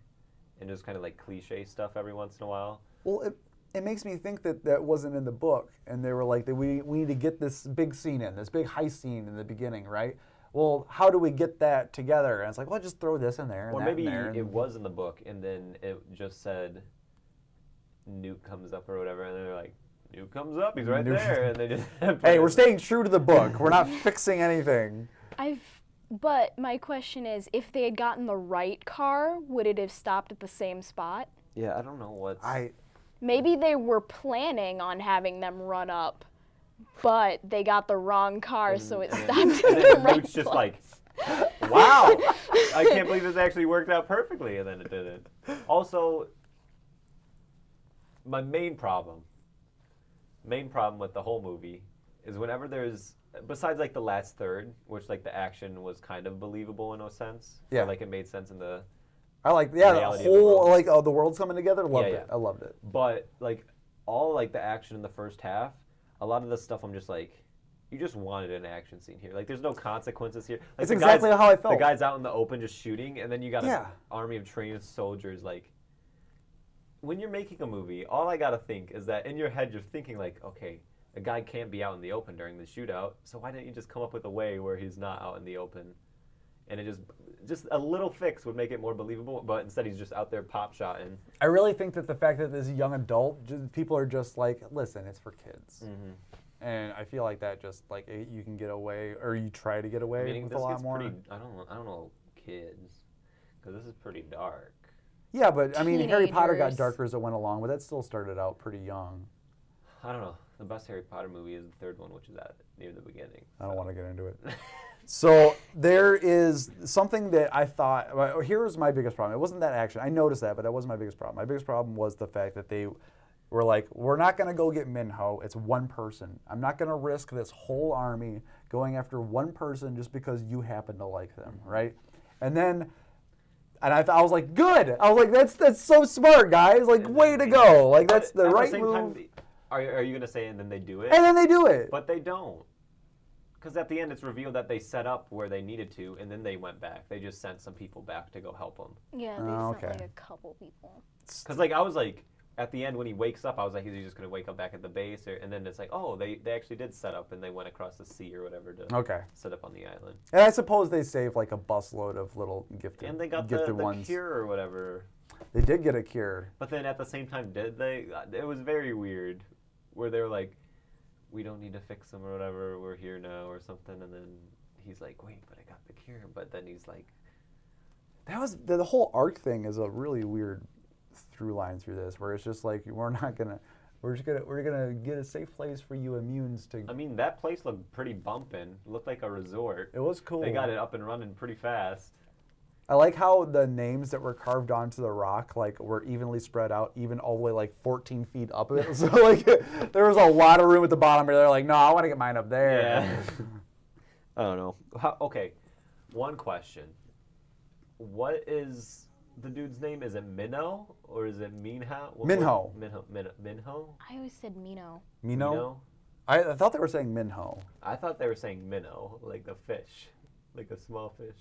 Speaker 2: and just kind of like cliche stuff every once in a while.
Speaker 1: Well, it makes me think that wasn't in the book, and they were like, we need to get this big scene in, this big heist scene in the beginning, right? Well, how do we get that together? And it's like, well, just throw this in there.
Speaker 2: Or
Speaker 1: and
Speaker 2: maybe
Speaker 1: that in there,
Speaker 2: it was in the book, and then it just said Newt comes up or whatever, and they're like, Newt comes up, he's right there, and they just.
Speaker 1: Hey, we're staying true to the book. We're not fixing anything.
Speaker 4: But my question is, if they had gotten the right car, would it have stopped at the same spot?
Speaker 2: Yeah, I don't know what's...
Speaker 4: Maybe they were planning on having them run up, but they got the wrong car, so it stopped in the right
Speaker 2: Newt's just
Speaker 4: place.
Speaker 2: like, wow, I can't believe this actually worked out perfectly, and then it didn't. Also, my main problem with the whole movie is whenever there's, besides like the last third, which like the action was kind of believable in a sense.
Speaker 1: Yeah.
Speaker 2: Or, like it made sense in the
Speaker 1: the whole like the world's coming together. Loved it. I loved it.
Speaker 2: But like all like the action in the first half, a lot of the stuff I'm just like, you just wanted an action scene here. Like there's no consequences here. Like,
Speaker 1: It's exactly how I felt.
Speaker 2: The guy's out in the open just shooting, and then you got an
Speaker 1: Yeah.
Speaker 2: army of trained soldiers. Like when you're making a movie, all I gotta think is that in your head you're thinking like, okay, a guy can't be out in the open during the shootout, so why didn't you just come up with a way where he's not out in the open? And it just a little fix would make it more believable, but instead he's just out there pop-shotting.
Speaker 1: I really think that the fact that this young adult, people are just like, listen, it's for kids. Mm-hmm. And I feel like that just like you can get away, or you try to get away with a lot more.
Speaker 2: I don't know kids, because this is pretty dark.
Speaker 1: Yeah, but I mean, Harry Potter got
Speaker 4: Teenagers.
Speaker 1: darker as it went along, but that still started out pretty young.
Speaker 2: I don't know. The best Harry Potter movie is the third one, which is near the beginning.
Speaker 1: I don't want to get into it. So there is something that I thought, well, here's my biggest problem. It wasn't that action. I noticed that, but that wasn't my biggest problem. My biggest problem was the fact that they were like, we're not going to go get Minho. It's one person. I'm not going to risk this whole army going after one person just because you happen to like them, right? And then, I was like, good. I was like, that's so smart, guys. Like, way to go. Like, that's the right move.
Speaker 2: Time, are you going to say and then they do it?
Speaker 1: And then they do it.
Speaker 2: But they don't. Because at the end, it's revealed that they set up where they needed to, and then they went back. They just sent some people back to go help them.
Speaker 4: Yeah, they sent like a couple people.
Speaker 2: Because like I was like, at the end when he wakes up, I was like, is he just going to wake up back at the base? And then it's like, oh, they actually did set up, and they went across the sea or whatever to set up on the island.
Speaker 1: And I suppose they saved like a busload of little gifted
Speaker 2: And they got
Speaker 1: gifted
Speaker 2: the
Speaker 1: ones.
Speaker 2: cure or whatever.
Speaker 1: They did get a cure.
Speaker 2: But then at the same time, did they? It was very weird, where they were like, we don't need to fix them or whatever, we're here now or something, and then he's like, wait, but I got the cure, but then he's like...
Speaker 1: That was, the whole arc thing is a really weird through line through this, where it's just like, we're gonna get a safe place for you immunes to...
Speaker 2: I mean, that place looked pretty bumpin', looked like a resort.
Speaker 1: It was cool.
Speaker 2: They got it up and running pretty fast.
Speaker 1: I like how the names that were carved onto the rock like were evenly spread out, even all the way like 14 feet up it. So like there was a lot of room at the bottom where they're like, no, I want to get mine up there.
Speaker 2: Yeah. I don't know. Okay, one question. What is the dude's name? Is it Minho or is it Minho?
Speaker 1: Minho.
Speaker 2: Minho?
Speaker 4: I always said Mino.
Speaker 1: Minho? I thought they were saying Minho.
Speaker 2: I thought they were saying minnow, like a fish, like a small fish.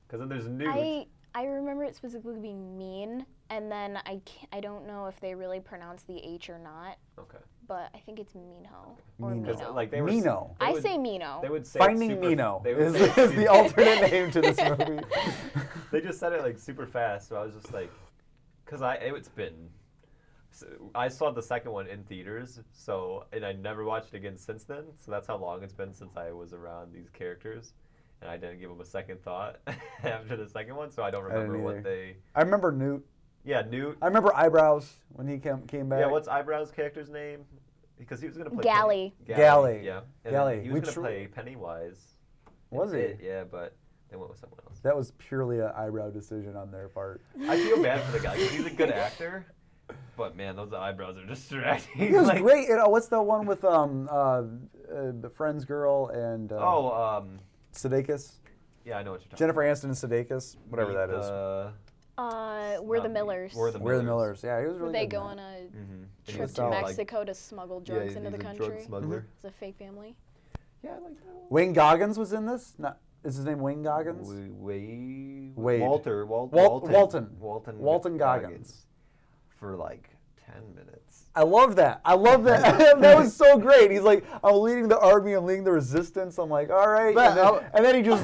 Speaker 2: Because then there's newt.
Speaker 4: I remember it specifically being mean, and then I don't know if they really pronounce the H or not.
Speaker 2: Okay.
Speaker 4: But I think it's Minho or
Speaker 1: Minho.
Speaker 4: Mino.
Speaker 2: Like they were,
Speaker 1: Mino.
Speaker 4: I say Mino.
Speaker 2: They would say
Speaker 1: Finding
Speaker 2: super,
Speaker 1: Mino
Speaker 2: they would
Speaker 1: is
Speaker 2: say
Speaker 1: the alternate name to this movie.
Speaker 2: They just said it like super fast, so I was just like, because it's been. So I saw the second one in theaters, and I never watched it again since then. So that's how long it's been since I was around these characters, and I didn't give them a second thought after the second one, so I don't remember what they.
Speaker 1: I remember Newt.
Speaker 2: Yeah, Newt.
Speaker 1: I remember Eyebrows when he came back.
Speaker 2: Yeah, what's Eyebrows' character's name? Because he was gonna play
Speaker 4: Gally.
Speaker 1: Gally.
Speaker 2: Yeah. And
Speaker 1: Gally.
Speaker 2: he was gonna play Pennywise.
Speaker 1: Was he?
Speaker 2: Yeah, but they went with someone else.
Speaker 1: That was purely an eyebrow decision on their part.
Speaker 2: I feel bad for the guy because he's a good actor. But man, those eyebrows are distracting.
Speaker 1: He was great. What's the one with the Friends girl and Sudeikis?
Speaker 2: Yeah, I know what you're talking
Speaker 1: Jennifer Aniston and Sudeikis, whatever that is.
Speaker 4: We're the Millers.
Speaker 2: We're the
Speaker 1: Millers. Yeah, he was really
Speaker 4: Where they
Speaker 1: good
Speaker 4: go
Speaker 1: in
Speaker 4: on a
Speaker 2: Mm-hmm.
Speaker 4: trip to Mexico to smuggle drugs into the
Speaker 2: he's a
Speaker 4: country.
Speaker 2: drug smuggler.
Speaker 4: It's a fake family.
Speaker 1: Yeah, I like that one. Wayne Goggins was in this? Is his name Wayne Goggins?
Speaker 2: Wade.
Speaker 1: Walton.
Speaker 2: Walton
Speaker 1: Goggins.
Speaker 2: For like 10 minutes.
Speaker 1: I love that. That was so great. He's like, I'm leading the army, I'm leading the resistance. I'm like, all right. And then he just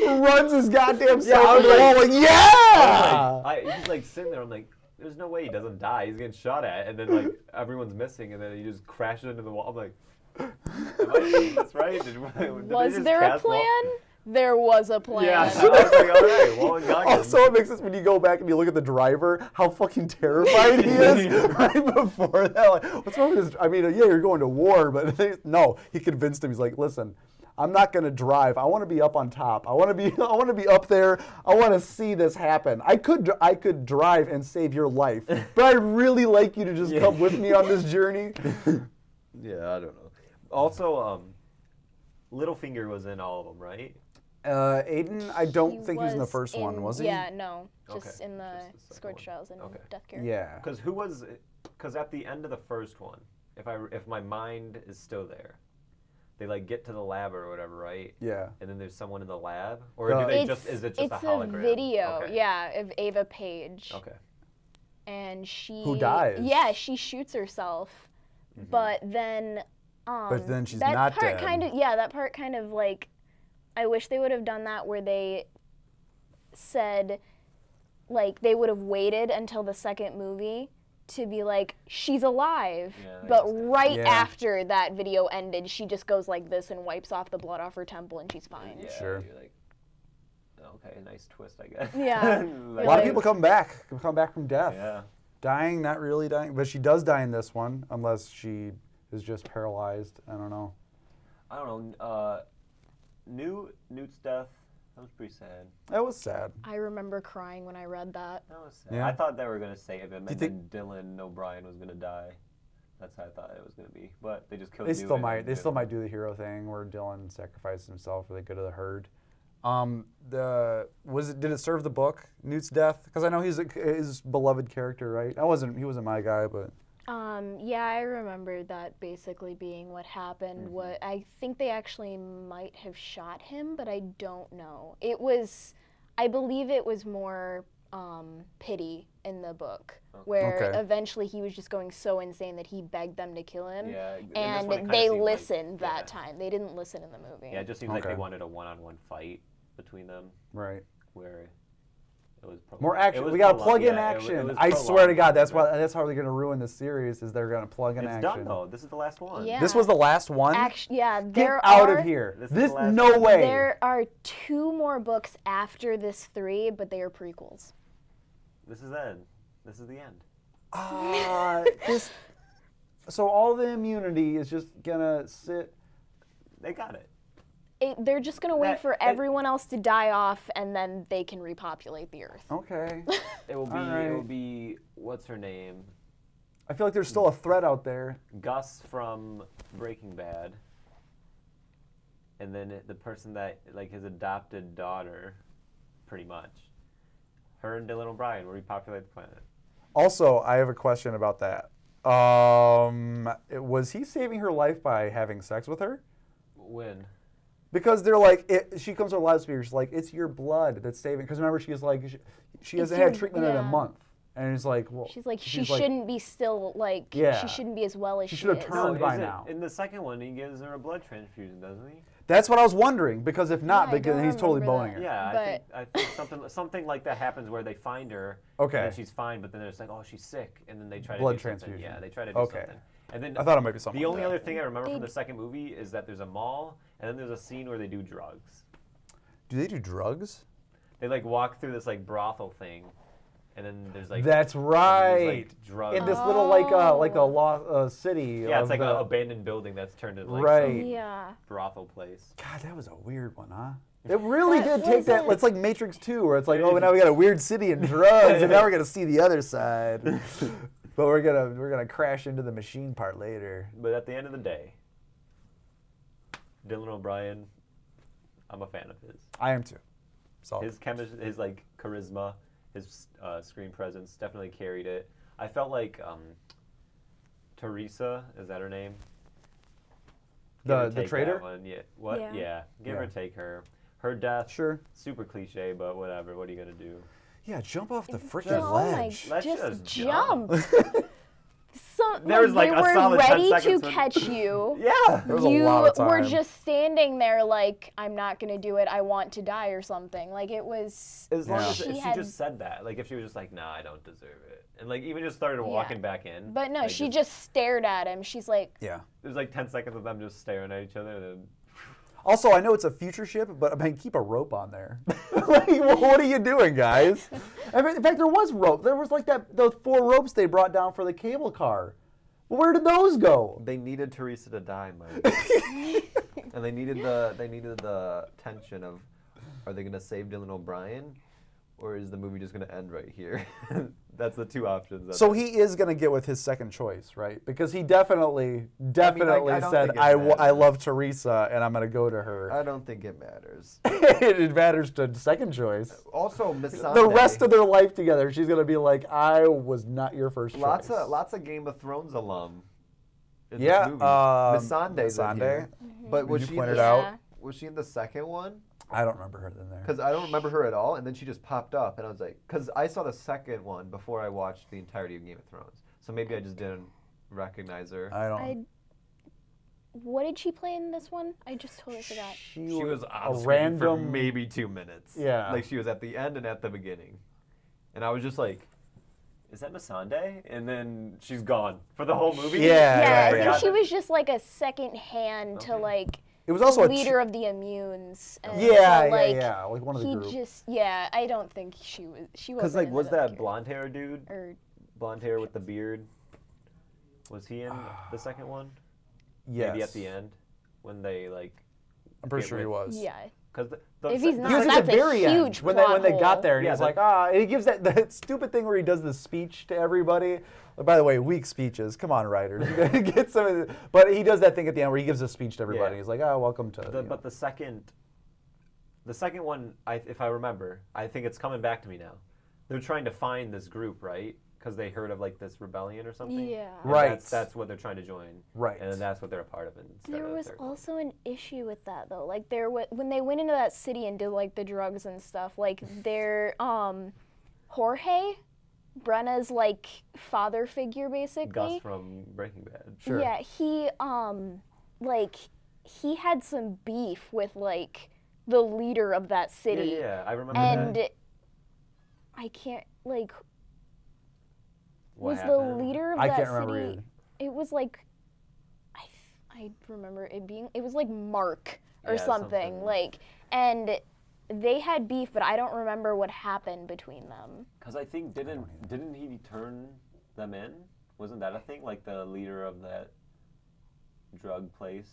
Speaker 1: runs his goddamn self into the wall. Like, yeah!
Speaker 2: He's like sitting there. I'm like, there's no way he doesn't die. He's getting shot at. And then like everyone's missing. And then he just crashes into the wall. I'm like, am I seeing this right?
Speaker 4: Was there a plan? There was a plan.
Speaker 2: Yeah, I was like, all right, Walton Goggins.
Speaker 1: Also, it makes sense when you go back and you look at the driver, how fucking terrified he is right before that. Like, what's wrong with this? I mean, yeah, you're going to war, but no, he convinced him. He's like, listen, I'm not going to drive. I want to be up on top. I want to be up there. I want to see this happen. I could drive and save your life, but I'd really like you to just come with me on this journey.
Speaker 2: Yeah, I don't know. Also, Littlefinger was in all of them, right?
Speaker 1: Aiden, I don't think he was in the first one, was he?
Speaker 4: Yeah, no. Just in the Scourge Trials and Death Cure.
Speaker 1: Yeah.
Speaker 2: Because at the end of the first one, if my mind is still there, they like get to the lab or whatever, right?
Speaker 1: Yeah.
Speaker 2: And then there's someone in the lab, or is it just a hologram?
Speaker 4: It's a video, of Ava Page.
Speaker 2: Okay.
Speaker 4: And she
Speaker 1: who dies?
Speaker 4: Yeah, she shoots herself, but then
Speaker 1: she's not dead.
Speaker 4: That part kind of like. I wish they would have done that where they said, like, they would have waited until the second movie to be like, she's alive. Yeah, but right after that video ended, she just goes like this and wipes off the blood off her temple and she's fine.
Speaker 2: Yeah,
Speaker 1: sure.
Speaker 2: You're like, okay, nice twist, I guess.
Speaker 4: Yeah.
Speaker 1: A lot of people come back from death.
Speaker 2: Yeah.
Speaker 1: Dying, not really dying. But she does die in this one, unless she is just paralyzed. I don't know.
Speaker 2: Newt's death, that was pretty sad.
Speaker 1: That was sad.
Speaker 4: I remember crying when I read that.
Speaker 2: That was sad.
Speaker 1: Yeah.
Speaker 2: I thought they were going to save him, and then Dylan O'Brien was going to die. That's how I thought it was going to be. But they just killed Newt.
Speaker 1: They still might do the hero thing where Dylan sacrifices himself for the good of the herd. Did it serve the book, Newt's death? Because I know he's his beloved character, right? He wasn't my guy, but.
Speaker 4: Yeah, I remember that basically being what happened. What I think they actually might have shot him, but I don't know. I believe it was more pity in the book, where eventually he was just going so insane that he begged them to kill him, and they listened that time. They didn't listen in the movie.
Speaker 2: Yeah, it just seems like they wanted a one-on-one fight between them.
Speaker 1: Right.
Speaker 2: Where it was
Speaker 1: more action. We got to plug in action. I swear to God, that's how they're going to ruin the series. Is they're going to plug in action.
Speaker 2: It's done though. This is the last one.
Speaker 4: Yeah.
Speaker 1: This was the last one.
Speaker 4: Get
Speaker 1: out of here. This no way.
Speaker 4: There are 2 more books after this 3, but they are prequels.
Speaker 2: This is end. This is the end.
Speaker 1: So all the immunity is just gonna sit.
Speaker 2: They got it.
Speaker 4: they're just gonna wait
Speaker 2: That-
Speaker 4: for
Speaker 2: it-
Speaker 4: everyone else to die off, and then they can repopulate the Earth.
Speaker 1: Okay.
Speaker 2: It will be.
Speaker 1: Alright.
Speaker 2: It will be. What's her name?
Speaker 1: I feel like there's still a threat out there.
Speaker 2: Gus from Breaking Bad. And then the person that like his adopted daughter, pretty much. Her and Dylan O'Brien will repopulate the planet.
Speaker 1: Also, I have a question about that. Was he saving her life by having sex with her?
Speaker 2: When?
Speaker 1: Because they're like, she comes to a live speaker. She's like, it's your blood that's saving. Because remember, she's like, she hasn't had treatment in a month, and it's like, well,
Speaker 4: She's like, she shouldn't be still like.
Speaker 1: Yeah.
Speaker 4: She shouldn't be as well as
Speaker 1: She
Speaker 4: she
Speaker 1: should have
Speaker 4: is.
Speaker 1: turned by
Speaker 2: is it-
Speaker 1: now.
Speaker 2: In the second one, he gives her a blood transfusion, doesn't he?
Speaker 1: That's what I was wondering. Because if not,
Speaker 4: Yeah, I
Speaker 1: because
Speaker 4: don't
Speaker 1: he's totally
Speaker 4: remember
Speaker 1: boning her.
Speaker 2: Yeah, I think something like that happens where they find her.
Speaker 1: Okay.
Speaker 2: And then she's fine, but then it's like, oh, she's sick, and then they try to
Speaker 1: Blood
Speaker 2: do something.
Speaker 1: transfusion.
Speaker 2: Yeah, they try to do
Speaker 1: Okay.
Speaker 2: something. And then
Speaker 1: I thought it might be something
Speaker 2: The
Speaker 1: like
Speaker 2: only
Speaker 1: that.
Speaker 2: other thing I remember from the second movie is that there's a mall, and then there's a scene where they do drugs.
Speaker 1: Do they do drugs?
Speaker 2: They like walk through this like brothel thing, and then there's like
Speaker 1: That's
Speaker 2: there's,
Speaker 1: right.
Speaker 2: like, drugs.
Speaker 1: In this little like a city.
Speaker 2: Yeah,
Speaker 1: of
Speaker 2: it's like
Speaker 1: the,
Speaker 2: an abandoned building that's turned into like
Speaker 1: Right.
Speaker 2: some
Speaker 4: Yeah.
Speaker 2: brothel place.
Speaker 1: God, that was a weird one, huh? It really
Speaker 4: That
Speaker 1: did take that.
Speaker 4: wasn't-
Speaker 1: It's like Matrix 2, where it's like, oh, now we got a weird city and drugs, and now we're gonna see the other side. But we're gonna crash into the machine part later.
Speaker 2: But at the end of the day, Dylan O'Brien, I'm a fan of his.
Speaker 1: I am too. Solid.
Speaker 2: His chemistry, his like charisma, his screen presence definitely carried it. I felt like Teresa, is that her name? Give or
Speaker 1: The
Speaker 2: take
Speaker 1: traitor?
Speaker 2: that one. Yeah. What?
Speaker 4: Yeah.
Speaker 2: Yeah. Give
Speaker 1: Yeah.
Speaker 2: or take her. Her death.
Speaker 1: Sure.
Speaker 2: Super cliche, but whatever. What are you gonna do?
Speaker 1: Yeah, jump off the freaking
Speaker 4: Oh
Speaker 1: ledge.
Speaker 4: my!
Speaker 2: Let's
Speaker 4: Just
Speaker 2: just
Speaker 4: jump.
Speaker 2: There was, like,
Speaker 4: they
Speaker 2: a
Speaker 4: were
Speaker 2: solid 10
Speaker 4: ready to
Speaker 2: seconds when-
Speaker 4: catch you.
Speaker 2: Yeah.
Speaker 1: There was a
Speaker 4: You
Speaker 1: lot of time.
Speaker 4: were just standing there like, I'm not gonna do it. I want to die or something. Like it was.
Speaker 2: As long
Speaker 1: Yeah.
Speaker 2: as if she
Speaker 4: had-
Speaker 2: just said that, like if she was just like, nah, I don't deserve it, and like even just started walking back in.
Speaker 4: But no,
Speaker 2: like,
Speaker 4: she just stared at him. She's like,
Speaker 1: Yeah.
Speaker 2: There's like 10 seconds of them just staring at each other, and then
Speaker 1: Also, I know it's a future ship, but I mean, keep a rope on there. Like, well, what are you doing, guys? In fact, there was rope. There was like those 4 ropes they brought down for the cable car. Where did those go?
Speaker 2: they needed Teresa to die, Mike. And they needed the tension of, are they gonna save Dylan O'Brien, or is the movie just gonna end right here? That's the two options.
Speaker 1: So he is going to get with his second choice, right? Because he definitely
Speaker 2: I don't
Speaker 1: said,
Speaker 2: think it
Speaker 1: I
Speaker 2: matters.
Speaker 1: love Teresa, and I'm going to go to her.
Speaker 2: I don't think it matters.
Speaker 1: It matters to second choice.
Speaker 2: Also, Missandei.
Speaker 1: The rest of their life together, she's going to be like, I was not your first
Speaker 2: lots
Speaker 1: choice.
Speaker 2: of Game of Thrones alum. In
Speaker 1: Yeah,
Speaker 2: this movie. Missandei's in
Speaker 1: Missandei.
Speaker 2: here. But was
Speaker 1: You
Speaker 2: she
Speaker 1: pointed
Speaker 2: in the,
Speaker 1: out.
Speaker 2: Was she in the second one?
Speaker 1: I don't remember her in there.
Speaker 2: Because I don't remember her at all, and then she just popped up, and I was like, because I saw the second one before I watched the entirety of Game of Thrones, so maybe I just didn't recognize her.
Speaker 1: I don't.
Speaker 4: what did she play in this one? I just totally forgot.
Speaker 2: She was on
Speaker 1: a
Speaker 2: screen for
Speaker 1: random.
Speaker 2: maybe 2 minutes.
Speaker 1: Yeah.
Speaker 2: Like she was at the end and at the beginning, and I was just like, is that Missandei? And then she's gone for the whole movie.
Speaker 1: Yeah,
Speaker 4: Yeah, I
Speaker 1: yeah.
Speaker 4: think she was just like a second hand to like
Speaker 1: It was also a
Speaker 4: leader of the Immunes. And
Speaker 1: Yeah,
Speaker 4: so,
Speaker 1: yeah,
Speaker 4: like,
Speaker 1: yeah, like one of the
Speaker 4: he
Speaker 1: group.
Speaker 4: just I don't think she was. She was.
Speaker 2: Because like, was that blonde hair dude?
Speaker 4: Or
Speaker 2: Blonde hair with the beard. Was he in the second one?
Speaker 1: Yes.
Speaker 2: Maybe at the end when they like.
Speaker 1: I'm pretty
Speaker 2: get
Speaker 1: sure he
Speaker 2: with-
Speaker 1: was.
Speaker 4: yeah.
Speaker 2: Because
Speaker 4: If he's
Speaker 1: He
Speaker 4: not,
Speaker 1: was at
Speaker 4: that's
Speaker 1: the
Speaker 4: a
Speaker 1: very
Speaker 4: huge
Speaker 1: end when
Speaker 4: plot
Speaker 1: they got
Speaker 4: hole.
Speaker 1: there, and
Speaker 2: Yeah,
Speaker 1: he's
Speaker 2: the-
Speaker 1: like, and he gives that stupid thing where he does the speech to everybody. By the way, weak speeches. Come on, writers, you gotta get some. Of the, but he does that thing at the end where he gives a speech to everybody.
Speaker 2: Yeah.
Speaker 1: He's like, welcome to.
Speaker 2: But the second one, if I remember, I think it's coming back to me now. They're trying to find this group, right? Because they heard of like this rebellion or something.
Speaker 4: Yeah.
Speaker 2: And
Speaker 1: Right.
Speaker 2: That's what they're trying to join.
Speaker 1: Right.
Speaker 2: And then that's what they're a part of. Instead
Speaker 4: There
Speaker 2: of the
Speaker 4: was
Speaker 2: third one.
Speaker 4: also an issue with that though. Like when they went into that city and did like the drugs and stuff. Like their Jorge, Brenna's like father figure basically.
Speaker 2: Gus from Breaking Bad.
Speaker 1: Sure.
Speaker 4: Yeah, he he had some beef with like the leader of that city.
Speaker 2: Yeah, I remember
Speaker 4: And
Speaker 2: that.
Speaker 4: I can't like
Speaker 2: What
Speaker 4: was
Speaker 2: happened?
Speaker 4: the leader of
Speaker 1: I
Speaker 4: that
Speaker 1: can't
Speaker 4: city.
Speaker 1: remember either.
Speaker 4: It was like I remember it being it was like Mark or
Speaker 2: Yeah,
Speaker 4: something. Like and they had beef, but I don't remember what happened between them.
Speaker 2: Because I think didn't he turn them in? Wasn't that a thing? Like the leader of that drug place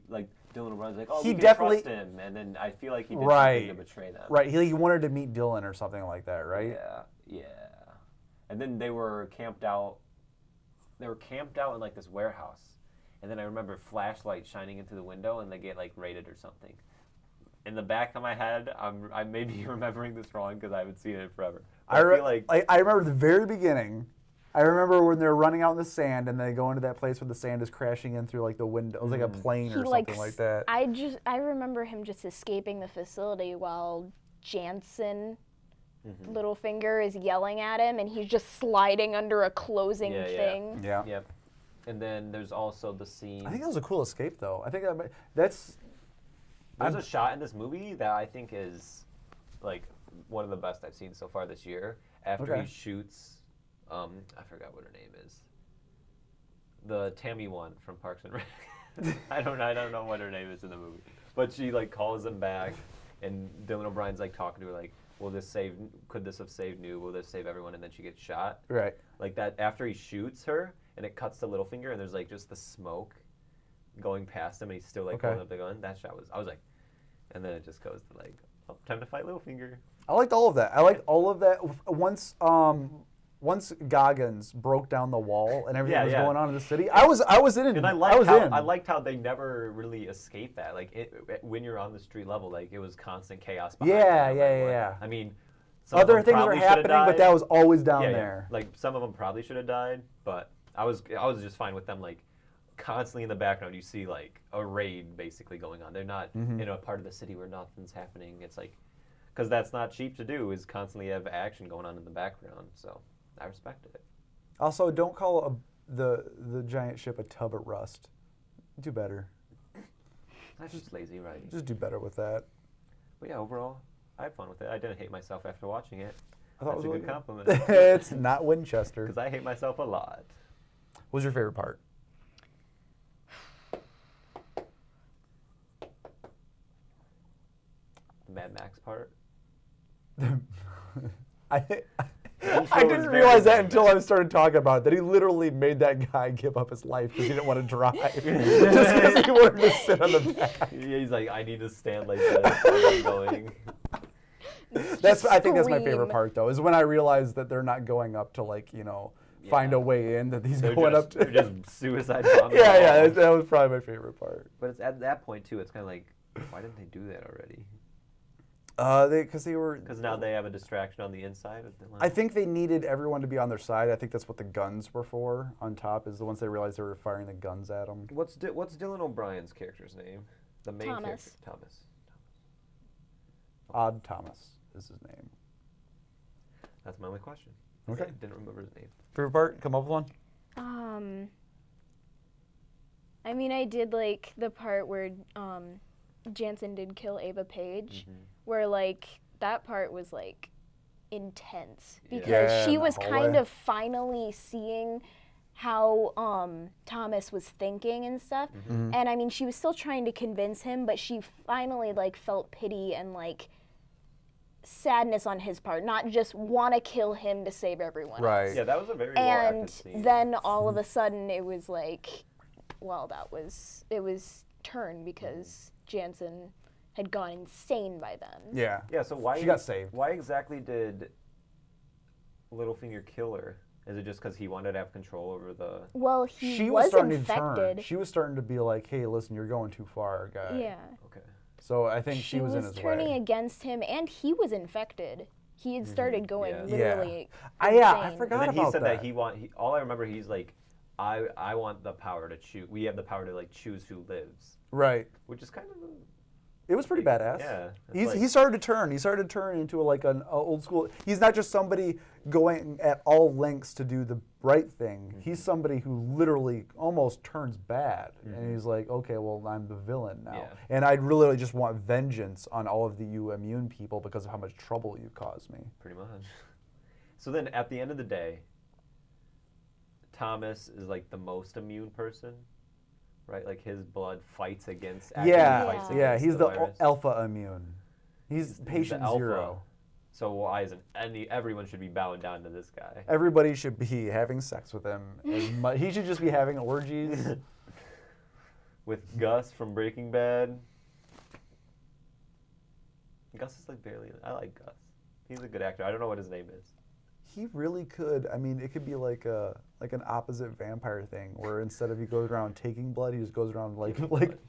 Speaker 11: Like Dylan O'Brien's like, oh,
Speaker 1: He
Speaker 11: we can
Speaker 1: definitely-
Speaker 11: trust him, and then I feel like he did
Speaker 1: Right.
Speaker 11: something to betray them.
Speaker 1: Right. He wanted to meet Dylan or something like that, right?
Speaker 11: Yeah. And then they were camped out. They were camped out in like this warehouse, and then I remember flashlight shining into the window, and they get like raided or something. In the back of my head, I may be remembering this wrong because I haven't seen it in forever. But I feel like
Speaker 1: I remember the very beginning. I remember when they're running out in the sand and they go into that place where the sand is crashing in through like the window. It was like a plane or something like that.
Speaker 4: I remember him just escaping the facility while Jansen Littlefinger is yelling at him, and he's just sliding under a closing thing.
Speaker 1: Yeah.
Speaker 11: Yep. And then there's also the scene.
Speaker 1: I think that was a cool escape, though. I think that's.
Speaker 11: There's a shot in this movie that I think is like one of the best I've seen so far this year. After he shoots, I forgot what her name is. The Tammy one from Parks and Rec. I don't know what her name is in the movie, but she like calls him back, and Dylan O'Brien's like talking to her like, could this have saved New? Will this save everyone? And then she gets shot.
Speaker 1: Right.
Speaker 11: Like that after he shoots her, and it cuts to Littlefinger, and there's like just the smoke going past him, and he's still like holding up the gun. That shot I was like, and then it just goes to like, oh, time to fight Littlefinger.
Speaker 1: I liked all of that. I liked all of that. Once Goggins broke down the wall and everything was going on in the city, I was in.
Speaker 11: And I liked how they never really escaped that. Like when you're on the street level, like it was constant chaos.
Speaker 1: Yeah.
Speaker 11: I mean,
Speaker 1: other things are happening, but that was always down there.
Speaker 11: Like some of them probably should have died, but I was just fine with them. Like constantly in the background, you see like a raid basically going on. They're not in a part of the city where nothing's happening. It's like because that's not cheap to do. Is constantly have action going on in the background. So. I respected it.
Speaker 1: Also, don't call the giant ship a tub of rust. Do better.
Speaker 11: That's just lazy writing.
Speaker 1: Just do better with that.
Speaker 11: But yeah, overall, I had fun with it. I didn't hate myself after watching it.
Speaker 1: I thought
Speaker 11: That's
Speaker 1: it was
Speaker 11: a good compliment.
Speaker 1: It's not Winchester.
Speaker 11: Because I hate myself a lot.
Speaker 1: What was your favorite part?
Speaker 11: The Mad Max part.
Speaker 1: I didn't realize that until I started talking about it, that he literally made that guy give up his life because he didn't want to drive. Just because he wanted to sit on the back.
Speaker 11: Yeah, he's like, I need to stand like this while I'm going.
Speaker 1: I think that's my favorite part, though, is when I realized that they're not going up to, like, find a way in, that he's going up to...
Speaker 11: They're just suicide bombs.
Speaker 1: Yeah, that was probably my favorite part.
Speaker 11: But it's at that point, too, it's kind of like, why didn't they do that already?
Speaker 1: Because
Speaker 11: now they have a distraction on the inside of the line.
Speaker 1: I think they needed everyone to be on their side. I think that's what the guns were for. On top is the ones they realized they were firing the guns at them.
Speaker 11: What's Dylan O'Brien's character's name? The main character. Thomas.
Speaker 1: Odd Thomas is his name.
Speaker 11: That's my only question.
Speaker 1: Okay.
Speaker 11: I didn't remember his name.
Speaker 1: Favorite part? Come up with one.
Speaker 4: I mean, I did like the part where Jansen did kill Ava Page, where like that part was like intense because she was kind of finally seeing how Thomas was thinking and stuff. And I mean, she was still trying to convince him, but she finally like felt pity and like sadness on his part, not just want to kill him to save everyone else.
Speaker 11: Yeah, that was a very
Speaker 4: and
Speaker 11: scene.
Speaker 4: Then all of a sudden it was like, well, it was turned because Jansen had gone insane by then.
Speaker 1: Yeah.
Speaker 11: Yeah, so why...
Speaker 1: She got saved.
Speaker 11: Why exactly did Littlefinger kill her? Is it just because he wanted to have control over the...
Speaker 4: Well,
Speaker 1: she
Speaker 4: was
Speaker 1: starting
Speaker 4: infected.
Speaker 1: To turn. She was starting to be like, hey, listen, you're going too far, guy.
Speaker 4: Yeah.
Speaker 11: Okay.
Speaker 1: So I think she was in his way.
Speaker 4: She was turning against him, and he was infected. He had started going literally
Speaker 1: I forgot about that.
Speaker 11: And then he said that all I remember, he's like, I want the power to choose. We have the power to like choose who lives.
Speaker 1: Right.
Speaker 11: Which is kind of...
Speaker 1: It was pretty badass.
Speaker 11: Yeah.
Speaker 1: He started to turn. He started to turn into like an old school. He's not just somebody going at all lengths to do the right thing. He's somebody who literally almost turns bad. And he's like, okay, well, I'm the villain now.
Speaker 11: Yeah.
Speaker 1: And I really just want vengeance on all of you immune people because of how much trouble you've caused me.
Speaker 11: Pretty much. So then at the end of the day, Thomas is like the most immune person. Right, like his blood fights against.
Speaker 1: He's the alpha immune. He's patient zero.
Speaker 11: So why isn't everyone should be bowing down to this guy?
Speaker 1: Everybody should be having sex with him. He should just be having orgies.
Speaker 11: with Gus from Breaking Bad. Gus is like barely. I like Gus. He's a good actor. I don't know what his name is.
Speaker 1: He really could. I mean, it could be like an opposite vampire thing, where instead of he goes around taking blood, he just goes around like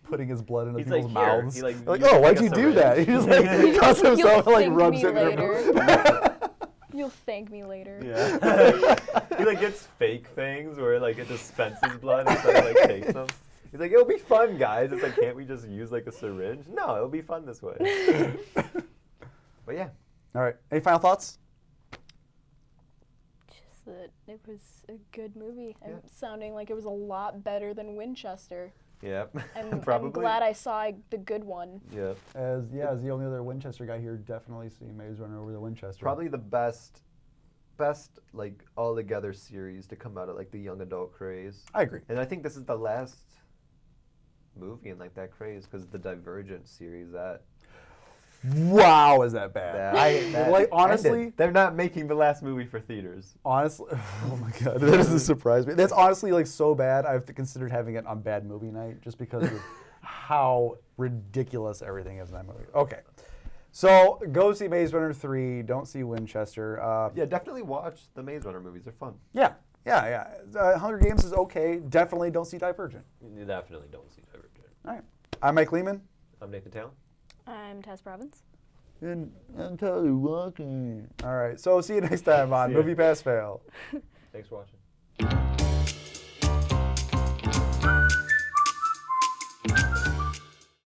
Speaker 1: putting his blood into
Speaker 11: He's
Speaker 1: people's
Speaker 11: like, here.
Speaker 1: mouths.
Speaker 11: He, like,
Speaker 1: like,
Speaker 11: uses
Speaker 1: oh, why'd
Speaker 11: like a
Speaker 1: you do that? He just like
Speaker 11: syringe.
Speaker 1: cuts himself
Speaker 4: You'll
Speaker 1: and like
Speaker 4: thank
Speaker 1: rubs
Speaker 4: me
Speaker 1: it in their
Speaker 4: later.
Speaker 1: mouth.
Speaker 4: You'll thank me later.
Speaker 11: Yeah. He like gets fake things where like it dispenses blood instead of like takes them. He's like, it'll be fun, guys. It's like, can't we just use like a syringe? No, it'll be fun this way. But yeah.
Speaker 1: All right. Any final thoughts?
Speaker 4: Just that it was a good movie. I'm sounding like it was a lot better than Winchester.
Speaker 11: Yep.
Speaker 4: And
Speaker 11: Probably.
Speaker 4: I'm glad I saw the good one.
Speaker 11: Yep.
Speaker 1: As the only other Winchester guy here, definitely see Maze Runner over the Winchester.
Speaker 2: Probably the best like all together series to come out of like the young adult craze.
Speaker 1: I agree.
Speaker 2: And I think this is the last movie in like that craze because the Divergent series that.
Speaker 1: Wow, is that bad?
Speaker 2: that
Speaker 1: like honestly,
Speaker 2: ended. They're not making the last movie for theaters.
Speaker 1: Honestly, oh my god, that doesn't surprise me. That's honestly like so bad. I've considered having it on bad movie night just because of how ridiculous everything is in that movie. Okay, so go see Maze Runner 3. Don't see Winchester.
Speaker 2: Yeah, definitely watch the Maze Runner movies. They're fun.
Speaker 1: Yeah. Hunger Games is okay. Definitely don't see Divergent.
Speaker 11: You definitely don't see Divergent.
Speaker 1: All right. I'm Mike Lehman.
Speaker 11: I'm Nathan Taylor.
Speaker 4: I'm Tess Province.
Speaker 1: And I'm Tyler Walker. All right. So see you next time on
Speaker 11: See ya.
Speaker 1: Movie Pass Fail.
Speaker 11: Thanks for watching.